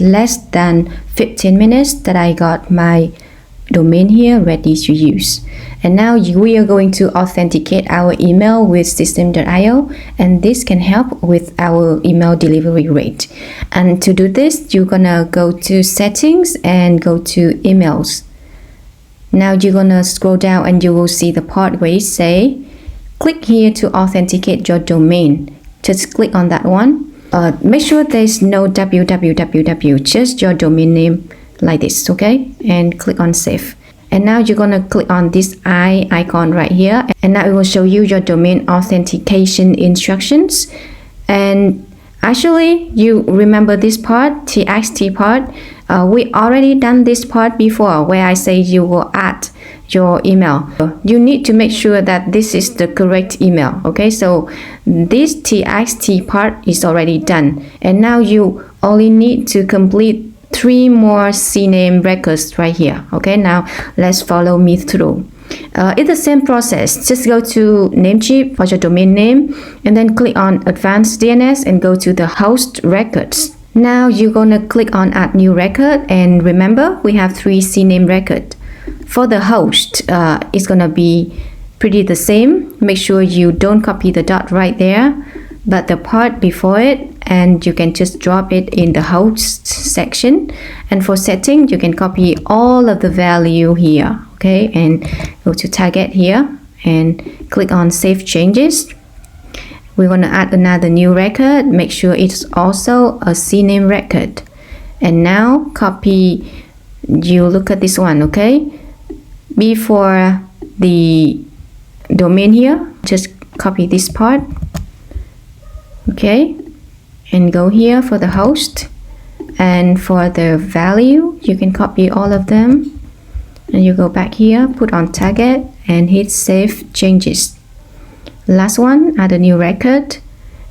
less than 15 minutes that I got my domain here ready to use. And now we are going to authenticate our email with Systemeio, and this can help with our email delivery rate. And to do this, you're gonna go to settings and go to emails. Now you're gonna scroll down and you will see the part where it say click here to authenticate your domain. Just click on that one. Make sure there's no www, just your domain name like this, okay? And click on save. And now you're gonna click on this icon right here, and now it will show you your domain authentication instructions. And actually, you remember this part, txt part. We already done this part before, where I say you will add your email. You need to make sure that this is the correct email, okay? So this txt part is already done, and now you only need to complete 3 more CNAME records right here. Okay, now let's follow me through. It's the same process. Just go to Namecheap for your domain name, and then click on Advanced DNS and go to the host records. Now you're gonna click on Add New Record, and remember we have 3 CNAME records. For the host, it's gonna be pretty the same. Make sure you don't copy the dot right there, but the part before it, and you can just drop it in the host section. And for setting, you can copy all of the value here, okay? And go to target here and click on save changes. We're gonna add another new record. Make sure it's also a CNAME record. And now copy, you look at this one, okay? Before the domain here, just copy this part, okay? And go here for the host, and for the value you can copy all of them, and you go back here, put on target and hit save changes. Last one, add a new record,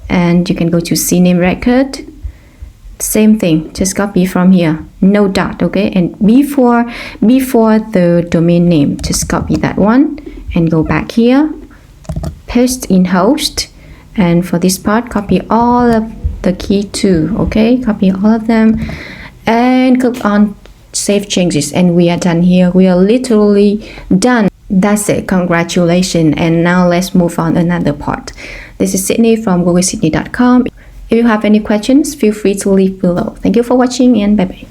and you can go to CNAME record. Same thing, just copy from here, no dot, okay? And before the domain name, just copy that one and go back here, paste in host, and for this part copy all of the key too, okay? Copy all of them and click on save changes, and we are done here. We are literally done. That's it. Congratulations. And now let's move on another part. This is Sydney from WorkWithSydney.com. If you have any questions, feel free to leave below. Thank you for watching, and bye bye.